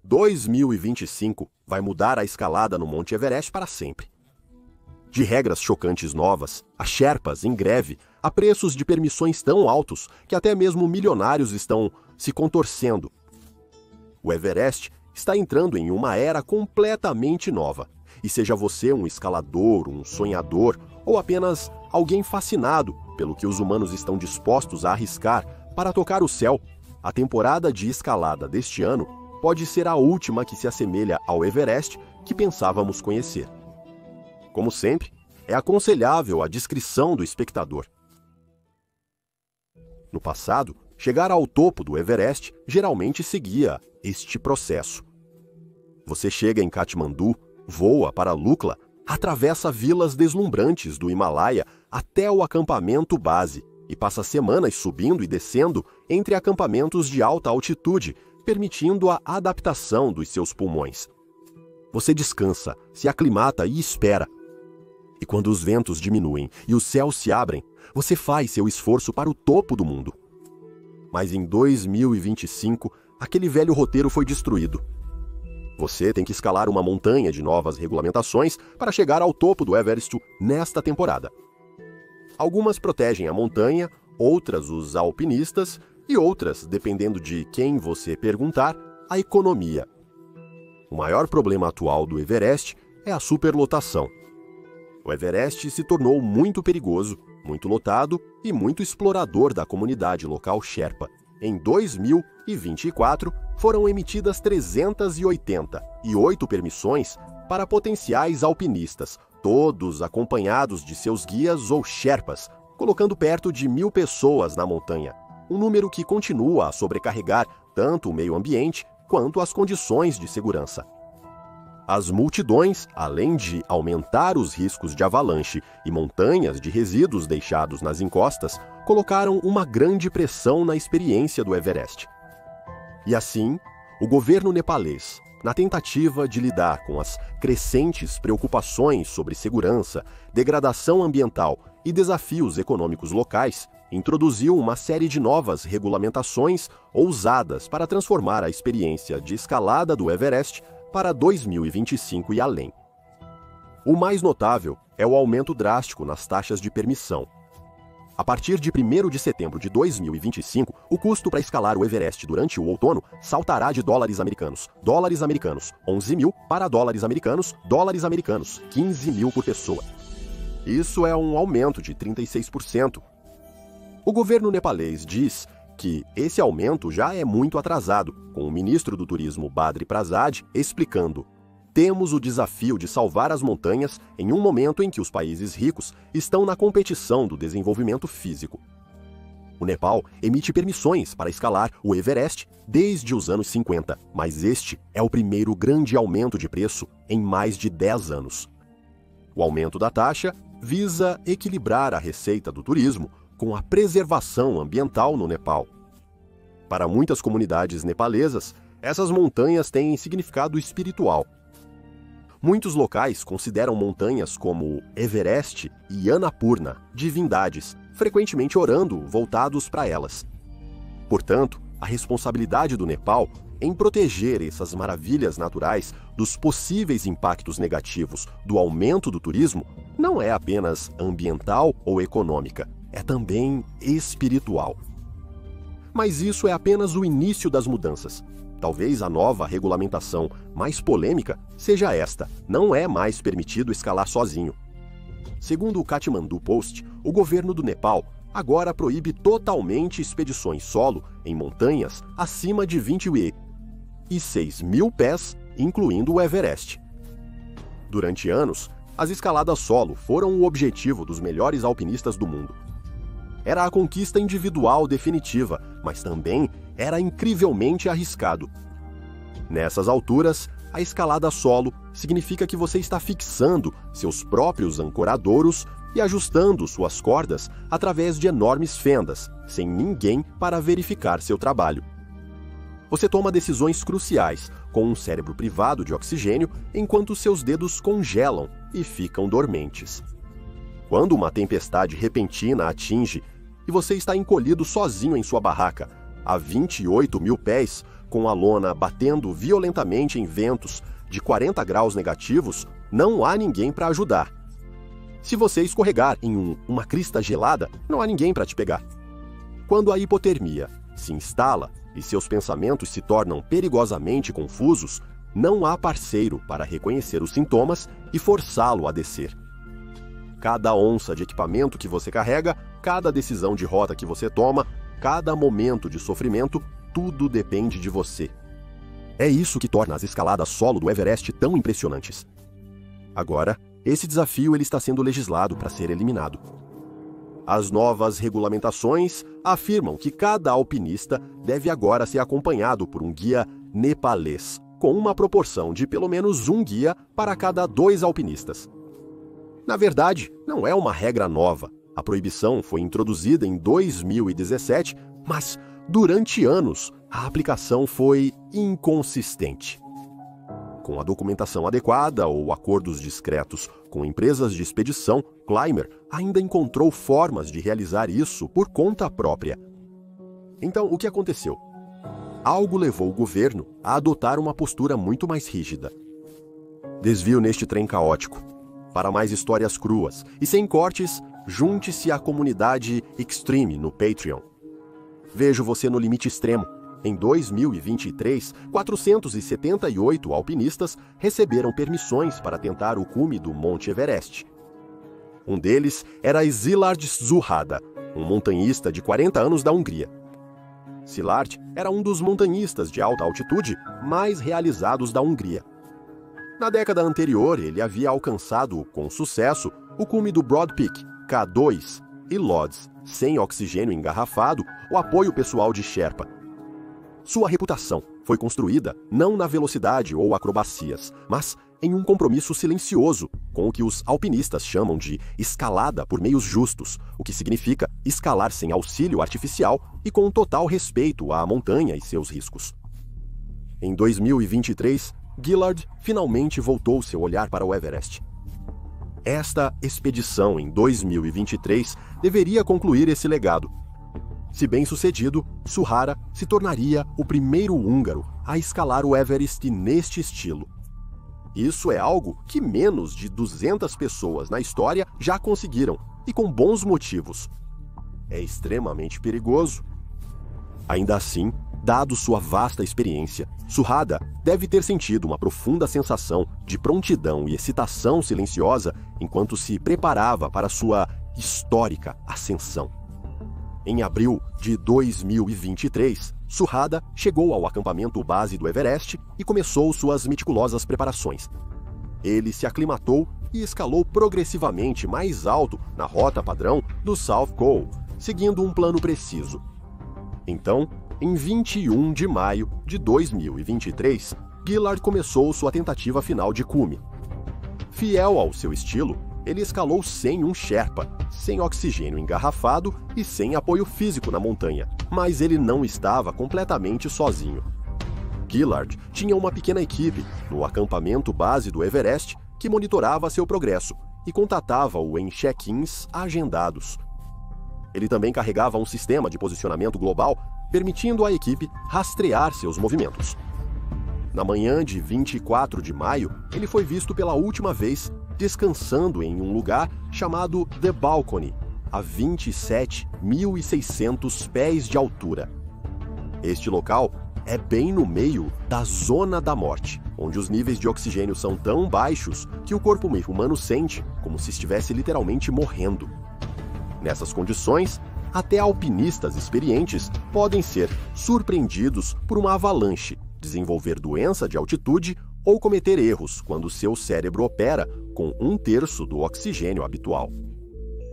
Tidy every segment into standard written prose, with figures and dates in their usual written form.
2025 vai mudar a escalada no Monte Everest para sempre. De regras chocantes novas, a Sherpas em greve, a preços de permissões tão altos que até mesmo milionários estão se contorcendo. O Everest está entrando em uma era completamente nova. E seja você um escalador, um sonhador ou apenas alguém fascinado pelo que os humanos estão dispostos a arriscar para tocar o céu, a temporada de escalada deste ano pode ser a última que se assemelha ao Everest que pensávamos conhecer. Como sempre, é aconselhável a discrição do espectador. No passado, chegar ao topo do Everest geralmente seguia este processo. Você chega em Katmandu, voa para Lukla, atravessa vilas deslumbrantes do Himalaia até o acampamento base e passa semanas subindo e descendo entre acampamentos de alta altitude, permitindo a adaptação dos seus pulmões. Você descansa, se aclimata e espera. E quando os ventos diminuem e os céus se abrem, você faz seu esforço para o topo do mundo. Mas em 2025, aquele velho roteiro foi destruído. Você tem que escalar uma montanha de novas regulamentações para chegar ao topo do Everest nesta temporada. Algumas protegem a montanha, outras os alpinistas e outras, dependendo de quem você perguntar, a economia. O maior problema atual do Everest é a superlotação. O Everest se tornou muito perigoso, muito lotado e muito explorador da comunidade local Sherpa. Em 2024, foram emitidas 388 permissões para potenciais alpinistas, todos acompanhados de seus guias ou Sherpas, colocando perto de 1.000 pessoas na montanha, um número que continua a sobrecarregar tanto o meio ambiente quanto as condições de segurança. As multidões, além de aumentar os riscos de avalanche e montanhas de resíduos deixados nas encostas, colocaram uma grande pressão na experiência do Everest. E assim, o governo nepalês, na tentativa de lidar com as crescentes preocupações sobre segurança, degradação ambiental e desafios econômicos locais, introduziu uma série de novas regulamentações ousadas para transformar a experiência de escalada do Everest para 2025 e além. O mais notável é o aumento drástico nas taxas de permissão. A partir de 1º de setembro de 2025, o custo para escalar o Everest durante o outono saltará de dólares americanos 11.000 para dólares americanos 15.000 por pessoa. Isso é um aumento de 36%. O governo nepalês diz que esse aumento já é muito atrasado, com o ministro do Turismo Badri Prasad explicando: temos o desafio de salvar as montanhas em um momento em que os países ricos estão na competição do desenvolvimento físico. O Nepal emite permissões para escalar o Everest desde os anos 50, mas este é o primeiro grande aumento de preço em mais de 10 anos. O aumento da taxa visa equilibrar a receita do turismo com a preservação ambiental no Nepal. Para muitas comunidades nepalesas, essas montanhas têm significado espiritual. Muitos locais consideram montanhas como Everest e Annapurna divindades, frequentemente orando voltados para elas. Portanto, a responsabilidade do Nepal em proteger essas maravilhas naturais dos possíveis impactos negativos do aumento do turismo não é apenas ambiental ou econômica, é também espiritual. Mas isso é apenas o início das mudanças. Talvez a nova regulamentação mais polêmica seja esta: não é mais permitido escalar sozinho. Segundo o Kathmandu Post, o governo do Nepal agora proíbe totalmente expedições solo em montanhas acima de 20 e 6.000 pés, incluindo o Everest. Durante anos, as escaladas solo foram o objetivo dos melhores alpinistas do mundo. Era a conquista individual definitiva, mas também era incrivelmente arriscado. Nessas alturas, a escalada solo significa que você está fixando seus próprios ancoradouros e ajustando suas cordas através de enormes fendas, sem ninguém para verificar seu trabalho. Você toma decisões cruciais, com um cérebro privado de oxigênio, enquanto seus dedos congelam e ficam dormentes. Quando uma tempestade repentina atinge e você está encolhido sozinho em sua barraca, a 28.000 pés, Com a lona batendo violentamente em ventos de 40 graus negativos, não há ninguém para ajudar. Se você escorregar em uma crista gelada, não há ninguém para te pegar. Quando a hipotermia se instala e seus pensamentos se tornam perigosamente confusos, não há parceiro para reconhecer os sintomas e forçá-lo a descer. Cada onça de equipamento que você carrega, cada decisão de rota que você toma, cada momento de sofrimento, tudo depende de você. É isso que torna as escaladas solo do Everest tão impressionantes. Agora, esse desafio ele está sendo legislado para ser eliminado. As novas regulamentações afirmam que cada alpinista deve agora ser acompanhado por um guia nepalês, com uma proporção de pelo menos um guia para cada 2 alpinistas. Na verdade, não é uma regra nova. A proibição foi introduzida em 2017, mas durante anos a aplicação foi inconsistente. Com a documentação adequada ou acordos discretos com empresas de expedição, Climber ainda encontrou formas de realizar isso por conta própria. Então, o que aconteceu? Algo levou o governo a adotar uma postura muito mais rígida. Desvio neste trem caótico. Para mais histórias cruas e sem cortes, junte-se à comunidade Extreme no Patreon. Vejo você no limite extremo. Em 2023, 478 alpinistas receberam permissões para tentar o cume do Monte Everest. Um deles era Szilárd Zsuhada, um montanhista de 40 anos da Hungria. Szilárd era um dos montanhistas de alta altitude mais realizados da Hungria. Na década anterior, ele havia alcançado com sucesso o cume do Broad Peak, K2 e Lodz, sem oxigênio engarrafado ou apoio pessoal de Sherpa. Sua reputação foi construída não na velocidade ou acrobacias, mas em um compromisso silencioso com o que os alpinistas chamam de escalada por meios justos, o que significa escalar sem auxílio artificial e com total respeito à montanha e seus riscos. Em 2023, Szilárd finalmente voltou seu olhar para o Everest. Esta expedição em 2023 deveria concluir esse legado. Se bem-sucedido, Zsuhada se tornaria o primeiro húngaro a escalar o Everest neste estilo. Isso é algo que menos de 200 pessoas na história já conseguiram, e com bons motivos. É extremamente perigoso. Ainda assim, dado sua vasta experiência, Zsuhada deve ter sentido uma profunda sensação de prontidão e excitação silenciosa enquanto se preparava para sua histórica ascensão. Em abril de 2023, Zsuhada chegou ao acampamento base do Everest e começou suas meticulosas preparações. Ele se aclimatou e escalou progressivamente mais alto na rota padrão do South Col, seguindo um plano preciso. Então, em 21 de maio de 2023, Szilárd começou sua tentativa final de cume. Fiel ao seu estilo, ele escalou sem um Sherpa, sem oxigênio engarrafado e sem apoio físico na montanha, mas ele não estava completamente sozinho. Szilárd tinha uma pequena equipe no acampamento base do Everest que monitorava seu progresso e contatava-o em check-ins agendados. Ele também carregava um sistema de posicionamento global, permitindo à equipe rastrear seus movimentos. Na manhã de 24 de maio, ele foi visto pela última vez descansando em um lugar chamado The Balcony, a 27.600 pés de altura. Este local é bem no meio da zona da morte, onde os níveis de oxigênio são tão baixos que o corpo humano sente como se estivesse literalmente morrendo. Nessas condições, até alpinistas experientes podem ser surpreendidos por uma avalanche, desenvolver doença de altitude ou cometer erros quando seu cérebro opera com 1/3 do oxigênio habitual.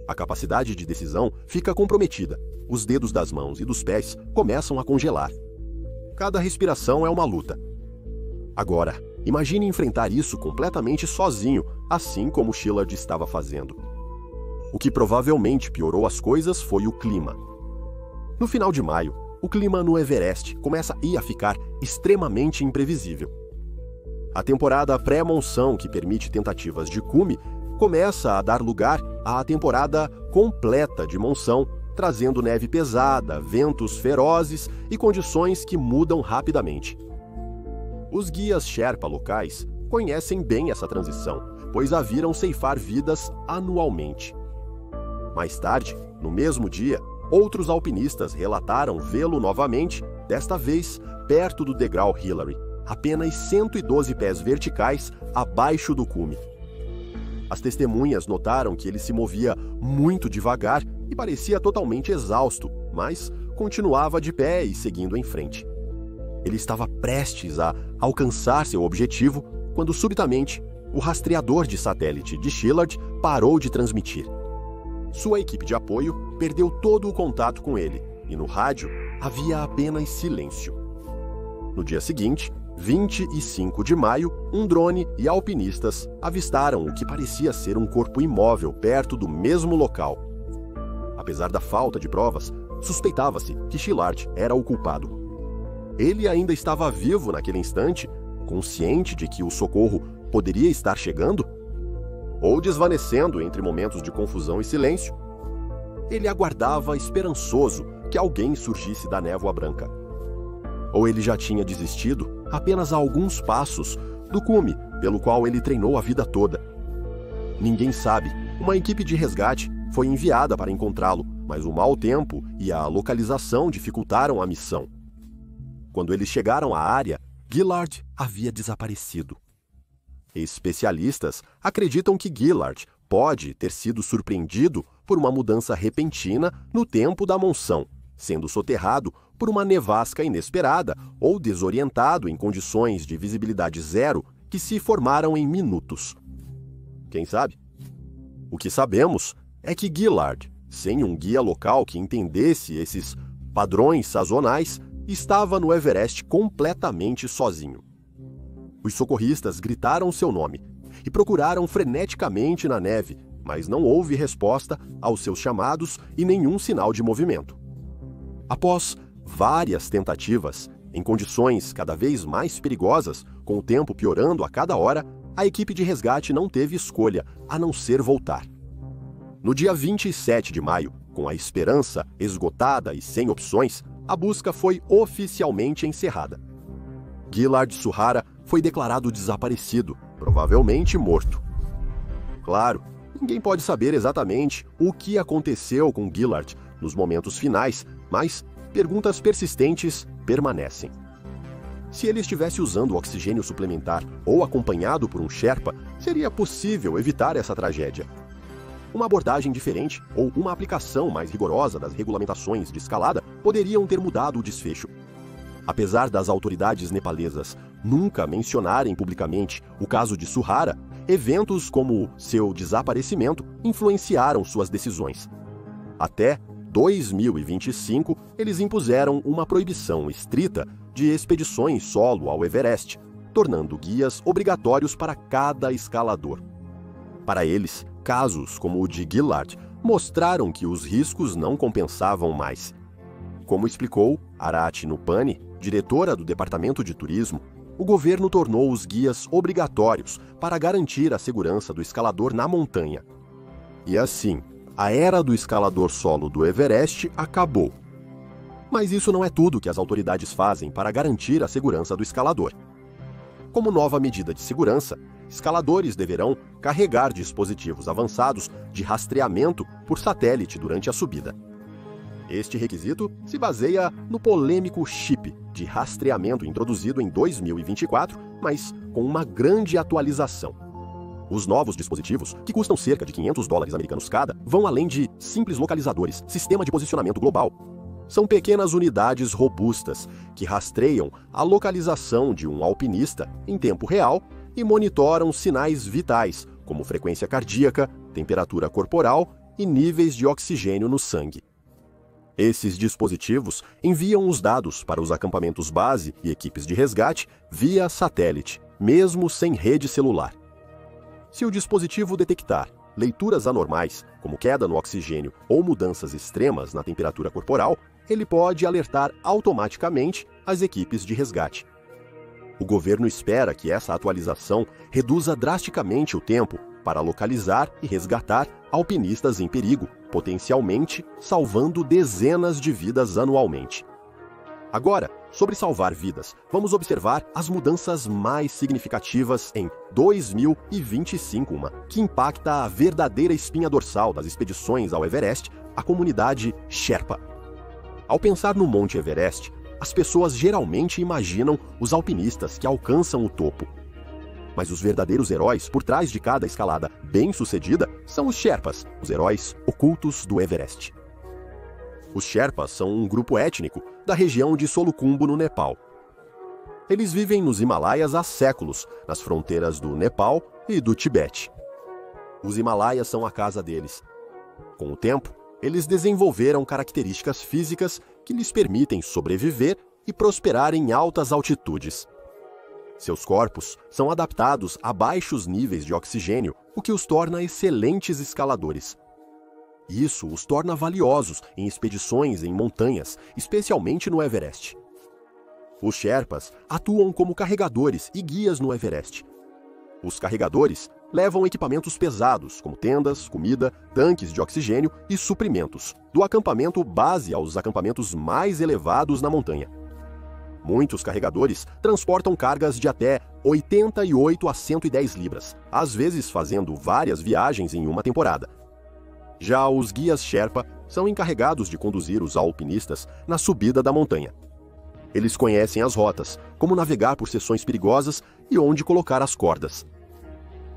A capacidade de decisão fica comprometida. Os dedos das mãos e dos pés começam a congelar. Cada respiração é uma luta. Agora, imagine enfrentar isso completamente sozinho, assim como Szilárd estava fazendo. O que provavelmente piorou as coisas foi o clima. No final de maio, o clima no Everest começa a ficar extremamente imprevisível. A temporada pré-monção, que permite tentativas de cume, começa a dar lugar à temporada completa de monção, trazendo neve pesada, ventos ferozes e condições que mudam rapidamente. Os guias Sherpa locais conhecem bem essa transição, pois a viram ceifar vidas anualmente. Mais tarde, no mesmo dia, outros alpinistas relataram vê-lo novamente, desta vez perto do degrau Hillary, apenas 112 pés verticais abaixo do cume. As testemunhas notaram que ele se movia muito devagar e parecia totalmente exausto, mas continuava de pé e seguindo em frente. Ele estava prestes a alcançar seu objetivo quando, subitamente, o rastreador de satélite de Shillard parou de transmitir. Sua equipe de apoio perdeu todo o contato com ele e no rádio havia apenas silêncio. No dia seguinte, 25 de maio, um drone e alpinistas avistaram o que parecia ser um corpo imóvel perto do mesmo local. Apesar da falta de provas, suspeitava-se que Shillard era o culpado. Ele ainda estava vivo naquele instante, consciente de que o socorro poderia estar chegando? Ou desvanecendo entre momentos de confusão e silêncio? Ele aguardava esperançoso que alguém surgisse da névoa branca. Ou ele já tinha desistido apenas a alguns passos do cume pelo qual ele treinou a vida toda? Ninguém sabe. Uma equipe de resgate foi enviada para encontrá-lo, mas o mau tempo e a localização dificultaram a missão. Quando eles chegaram à área, Gillard havia desaparecido. Especialistas acreditam que Gillard pode ter sido surpreendido por uma mudança repentina no tempo da monção, sendo soterrado por uma nevasca inesperada ou desorientado em condições de visibilidade zero que se formaram em minutos. Quem sabe? O que sabemos é que Gillard, sem um guia local que entendesse esses padrões sazonais, estava no Everest completamente sozinho. Os socorristas gritaram seu nome e procuraram freneticamente na neve, mas não houve resposta aos seus chamados e nenhum sinal de movimento. Após várias tentativas, em condições cada vez mais perigosas, com o tempo piorando a cada hora, a equipe de resgate não teve escolha a não ser voltar. No dia 27 de maio, com a esperança esgotada e sem opções, a busca foi oficialmente encerrada. Gillard Suhara foi declarado desaparecido, provavelmente morto. Claro, ninguém pode saber exatamente o que aconteceu com Gillard nos momentos finais, mas perguntas persistentes permanecem. Se ele estivesse usando oxigênio suplementar ou acompanhado por um Sherpa, seria possível evitar essa tragédia. Uma abordagem diferente ou uma aplicação mais rigorosa das regulamentações de escalada poderiam ter mudado o desfecho. Apesar das autoridades nepalesas nunca mencionarem publicamente o caso de Suhara, eventos como seu desaparecimento influenciaram suas decisões. Até 2025, eles impuseram uma proibição estrita de expedições solo ao Everest, tornando guias obrigatórios para cada escalador. Para eles, casos como o de Gillard mostraram que os riscos não compensavam mais. Como explicou Arati Nupani, diretora do Departamento de Turismo, o governo tornou os guias obrigatórios para garantir a segurança do escalador na montanha. E assim, a era do escalador solo do Everest acabou. Mas isso não é tudo que as autoridades fazem para garantir a segurança do escalador. Como nova medida de segurança, escaladores deverão carregar dispositivos avançados de rastreamento por satélite durante a subida. Este requisito se baseia no polêmico chip de rastreamento introduzido em 2024, mas com uma grande atualização. Os novos dispositivos, que custam cerca de $500 americanos cada, vão além de simples localizadores, sistema de posicionamento global. São pequenas unidades robustas que rastreiam a localização de um alpinista em tempo real e monitoram sinais vitais, como frequência cardíaca, temperatura corporal e níveis de oxigênio no sangue. Esses dispositivos enviam os dados para os acampamentos base e equipes de resgate via satélite, mesmo sem rede celular. Se o dispositivo detectar leituras anormais, como queda no oxigênio ou mudanças extremas na temperatura corporal, ele pode alertar automaticamente as equipes de resgate. O governo espera que essa atualização reduza drasticamente o tempo para localizar e resgatar alpinistas em perigo, potencialmente salvando dezenas de vidas anualmente. Agora, sobre salvar vidas, vamos observar as mudanças mais significativas em 2025, que impacta a verdadeira espinha dorsal das expedições ao Everest, a comunidade Sherpa. Ao pensar no Monte Everest, as pessoas geralmente imaginam os alpinistas que alcançam o topo. Mas os verdadeiros heróis por trás de cada escalada bem-sucedida são os Sherpas, os heróis ocultos do Everest. Os Sherpas são um grupo étnico da região de Solukhumbu, no Nepal. Eles vivem nos Himalaias há séculos, nas fronteiras do Nepal e do Tibete. Os Himalaias são a casa deles. Com o tempo, eles desenvolveram características físicas que lhes permitem sobreviver e prosperar em altas altitudes. Seus corpos são adaptados a baixos níveis de oxigênio, o que os torna excelentes escaladores. Isso os torna valiosos em expedições em montanhas, especialmente no Everest. Os Sherpas atuam como carregadores e guias no Everest. Os carregadores levam equipamentos pesados, como tendas, comida, tanques de oxigênio e suprimentos, do acampamento base aos acampamentos mais elevados na montanha. Muitos carregadores transportam cargas de até 88 a 110 libras, às vezes fazendo várias viagens em uma temporada. Já os guias Sherpa são encarregados de conduzir os alpinistas na subida da montanha. Eles conhecem as rotas, como navegar por seções perigosas e onde colocar as cordas.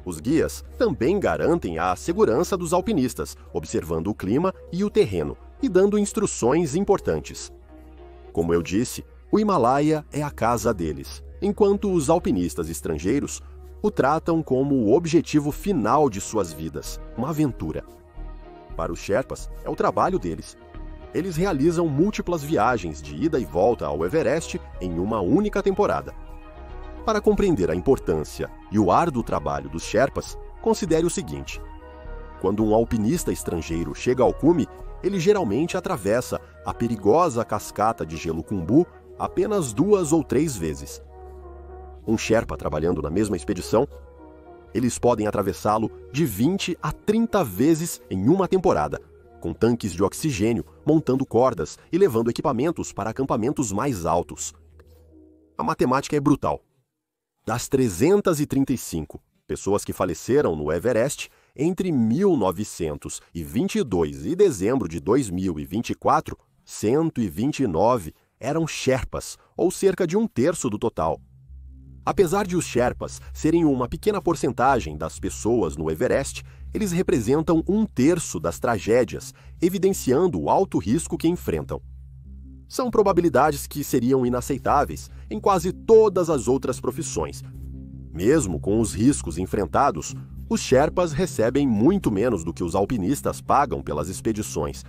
Os guias também garantem a segurança dos alpinistas, observando o clima e o terreno e dando instruções importantes. Como eu disse, o Himalaia é a casa deles, enquanto os alpinistas estrangeiros o tratam como o objetivo final de suas vidas, uma aventura. Para os Sherpas, é o trabalho deles. Eles realizam múltiplas viagens de ida e volta ao Everest em uma única temporada. Para compreender a importância e o árduo trabalho dos Sherpas, considere o seguinte: quando um alpinista estrangeiro chega ao cume, ele geralmente atravessa a perigosa cascata de gelo Khumbu apenas 2 ou 3 vezes. Um Sherpa trabalhando na mesma expedição, eles podem atravessá-lo de 20 a 30 vezes em uma temporada, com tanques de oxigênio, montando cordas e levando equipamentos para acampamentos mais altos. A matemática é brutal. Das 335 pessoas que faleceram no Everest entre 1922 e dezembro de 2024, 129 eram Sherpas, ou cerca de 1/3 do total. Apesar de os Sherpas serem uma pequena porcentagem das pessoas no Everest, eles representam 1/3 das tragédias, evidenciando o alto risco que enfrentam. São probabilidades que seriam inaceitáveis em quase todas as outras profissões. Mesmo com os riscos enfrentados, os Sherpas recebem muito menos do que os alpinistas pagam pelas expedições.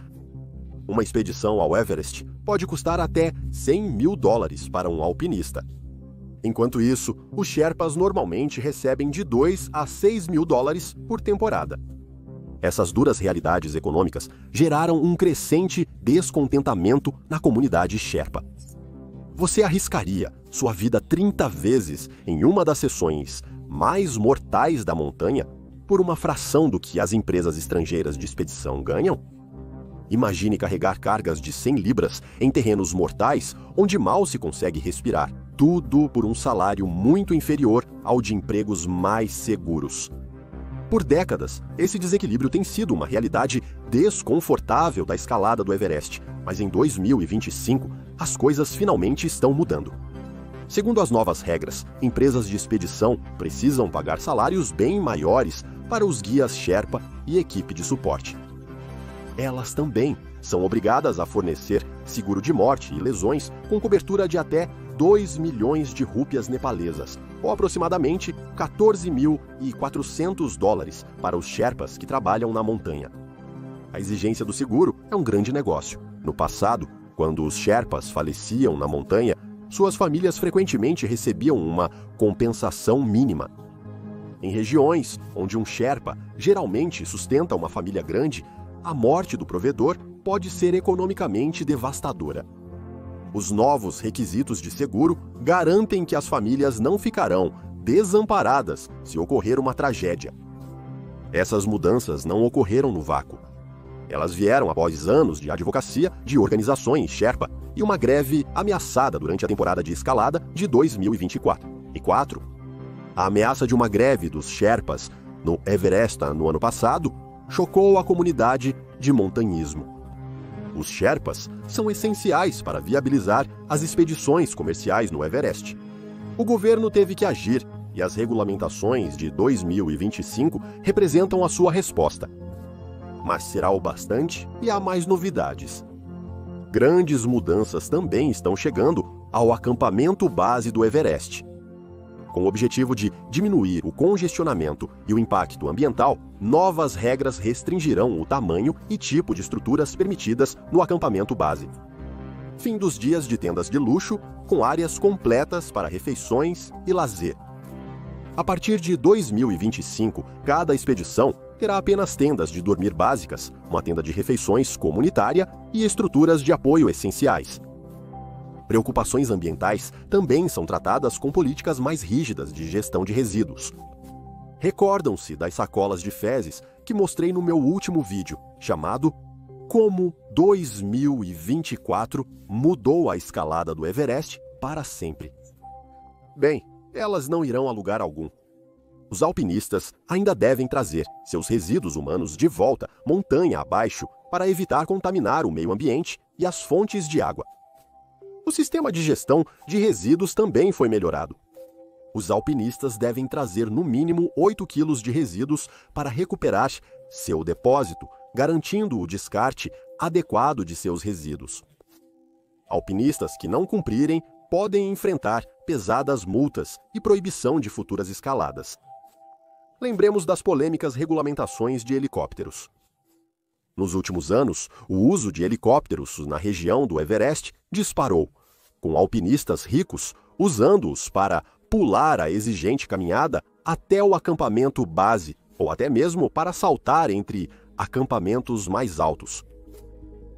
Uma expedição ao Everest pode custar até $100 mil para um alpinista. Enquanto isso, os Sherpas normalmente recebem de $2 a $6 mil por temporada. Essas duras realidades econômicas geraram um crescente descontentamento na comunidade Sherpa. Você arriscaria sua vida 30 vezes em uma das seções mais mortais da montanha por uma fração do que as empresas estrangeiras de expedição ganham? Imagine carregar cargas de 100 libras em terrenos mortais onde mal se consegue respirar, tudo por um salário muito inferior ao de empregos mais seguros. Por décadas, esse desequilíbrio tem sido uma realidade desconfortável da escalada do Everest, mas em 2025 as coisas finalmente estão mudando. Segundo as novas regras, empresas de expedição precisam pagar salários bem maiores para os guias Sherpa e equipe de suporte. Elas também são obrigadas a fornecer seguro de morte e lesões com cobertura de até 2 milhões de rúpias nepalesas, ou aproximadamente $14.400 para os Sherpas que trabalham na montanha. A exigência do seguro é um grande negócio. No passado, quando os Sherpas faleciam na montanha, suas famílias frequentemente recebiam uma compensação mínima. Em regiões onde um Sherpa geralmente sustenta uma família grande, a morte do provedor pode ser economicamente devastadora. Os novos requisitos de seguro garantem que as famílias não ficarão desamparadas se ocorrer uma tragédia. Essas mudanças não ocorreram no vácuo. Elas vieram após anos de advocacia de organizações Sherpa e uma greve ameaçada durante a temporada de escalada de 2024. A ameaça de uma greve dos Sherpas no Everest no ano passado chocou a comunidade de montanhismo. Os Sherpas são essenciais para viabilizar as expedições comerciais no Everest. O governo teve que agir e as regulamentações de 2025 representam a sua resposta. Mas será o bastante e há mais novidades. Grandes mudanças também estão chegando ao acampamento base do Everest. Com o objetivo de diminuir o congestionamento e o impacto ambiental, novas regras restringirão o tamanho e tipo de estruturas permitidas no acampamento base. Fim dos dias de tendas de luxo, com áreas completas para refeições e lazer. A partir de 2025, cada expedição terá apenas tendas de dormir básicas, uma tenda de refeições comunitária e estruturas de apoio essenciais. Preocupações ambientais também são tratadas com políticas mais rígidas de gestão de resíduos. Recordam-se das sacolas de fezes que mostrei no meu último vídeo, chamado Como 2024 mudou a escalada do Everest para sempre. Bem, elas não irão a lugar algum. Os alpinistas ainda devem trazer seus resíduos humanos de volta montanha abaixo para evitar contaminar o meio ambiente e as fontes de água. O sistema de gestão de resíduos também foi melhorado. Os alpinistas devem trazer no mínimo 8 quilos de resíduos para recuperar seu depósito, garantindo o descarte adequado de seus resíduos. Alpinistas que não cumprirem podem enfrentar pesadas multas e proibição de futuras escaladas. Lembremos das polêmicas regulamentações de helicópteros. Nos últimos anos, o uso de helicópteros na região do Everest disparou, com alpinistas ricos usando-os para pular a exigente caminhada até o acampamento base, ou até mesmo para saltar entre acampamentos mais altos.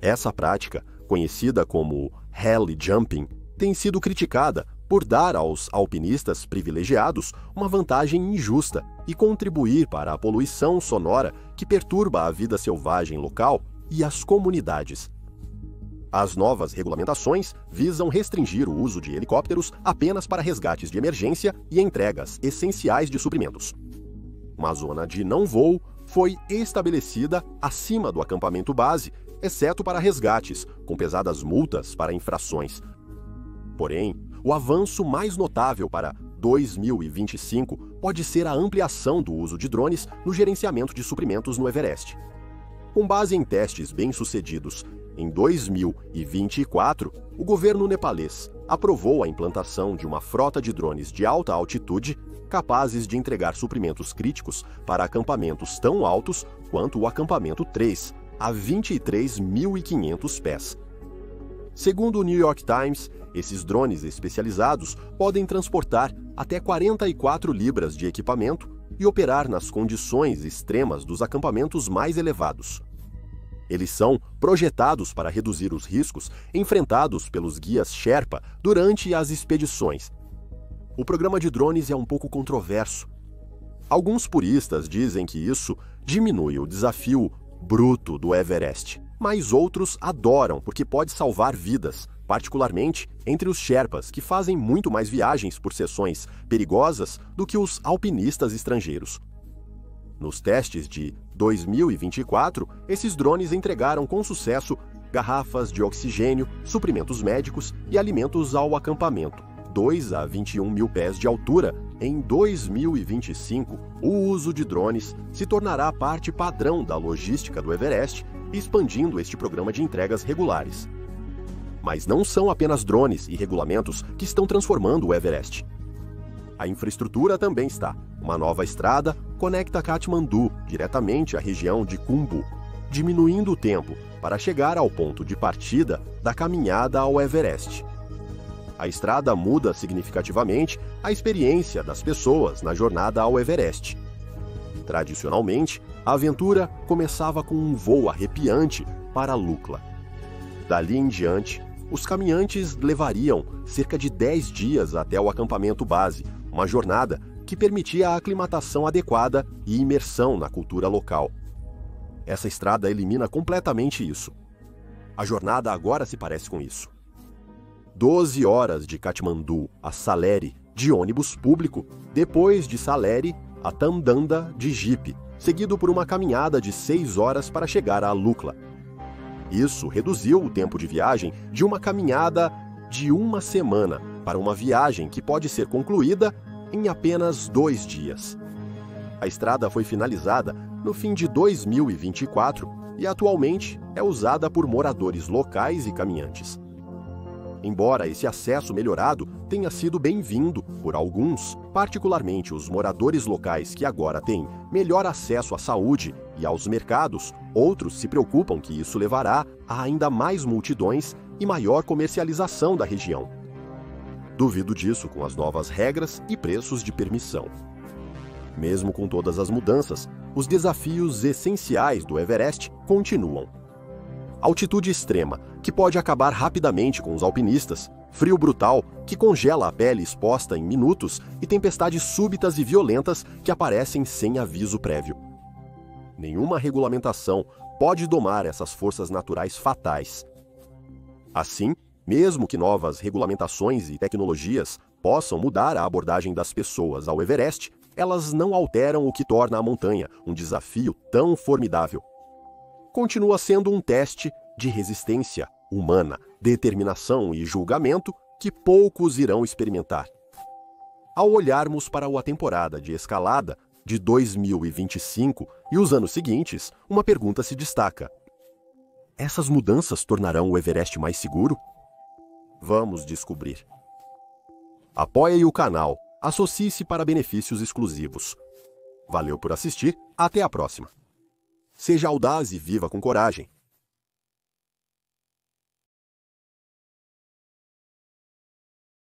Essa prática, conhecida como heli jumping, tem sido criticada por dar aos alpinistas privilegiados uma vantagem injusta e contribuir para a poluição sonora que perturba a vida selvagem local e as comunidades. As novas regulamentações visam restringir o uso de helicópteros apenas para resgates de emergência e entregas essenciais de suprimentos. Uma zona de não voo foi estabelecida acima do acampamento base, exceto para resgates, com pesadas multas para infrações. Porém, o avanço mais notável para 2025 pode ser a ampliação do uso de drones no gerenciamento de suprimentos no Everest. Com base em testes bem-sucedidos em 2024, o governo nepalês aprovou a implantação de uma frota de drones de alta altitude capazes de entregar suprimentos críticos para acampamentos tão altos quanto o acampamento 3, a 23.500 pés. Segundo o New York Times, esses drones especializados podem transportar até 44 libras de equipamento e operar nas condições extremas dos acampamentos mais elevados. Eles são projetados para reduzir os riscos enfrentados pelos guias Sherpa durante as expedições. O programa de drones é um pouco controverso. Alguns puristas dizem que isso diminui o desafio bruto do Everest, mas outros adoram porque pode salvar vidas, particularmente entre os Sherpas, que fazem muito mais viagens por seções perigosas do que os alpinistas estrangeiros. Nos testes de 2024, esses drones entregaram com sucesso garrafas de oxigênio, suprimentos médicos e alimentos ao acampamento, 2 a 21 mil pés de altura. Em 2025, o uso de drones se tornará parte padrão da logística do Everest, expandindo este programa de entregas regulares. Mas não são apenas drones e regulamentos que estão transformando o Everest. A infraestrutura também está. Uma nova estrada conecta Katmandu diretamente à região de Khumbu, diminuindo o tempo para chegar ao ponto de partida da caminhada ao Everest. A estrada muda significativamente a experiência das pessoas na jornada ao Everest. Tradicionalmente, a aventura começava com um voo arrepiante para Lukla. Dali em diante, os caminhantes levariam cerca de 10 dias até o acampamento base, uma jornada que que permitia a aclimatação adequada e imersão na cultura local. Essa estrada elimina completamente isso. A jornada agora se parece com isso. 12 horas de Katmandu a Saleri de ônibus público, depois de Saleri a Tamdanda de jipe, seguido por uma caminhada de 6 horas para chegar a Lukla. Isso reduziu o tempo de viagem de uma caminhada de uma semana para uma viagem que pode ser concluída em apenas 2 dias. A estrada foi finalizada no fim de 2024 e atualmente é usada por moradores locais e caminhantes. Embora esse acesso melhorado tenha sido bem-vindo por alguns, particularmente os moradores locais que agora têm melhor acesso à saúde e aos mercados, outros se preocupam que isso levará a ainda mais multidões e maior comercialização da região. Duvido disso com as novas regras e preços de permissão. Mesmo com todas as mudanças, os desafios essenciais do Everest continuam. Altitude extrema, que pode acabar rapidamente com os alpinistas, frio brutal, que congela a pele exposta em minutos, e tempestades súbitas e violentas que aparecem sem aviso prévio. Nenhuma regulamentação pode domar essas forças naturais fatais. Assim, mesmo que novas regulamentações e tecnologias possam mudar a abordagem das pessoas ao Everest, elas não alteram o que torna a montanha um desafio tão formidável. Continua sendo um teste de resistência humana, determinação e julgamento que poucos irão experimentar. Ao olharmos para a temporada de escalada de 2025 e os anos seguintes, uma pergunta se destaca: essas mudanças tornarão o Everest mais seguro? Vamos descobrir. Apoie o canal, associe-se para benefícios exclusivos. Valeu por assistir, até a próxima. Seja audaz e viva com coragem.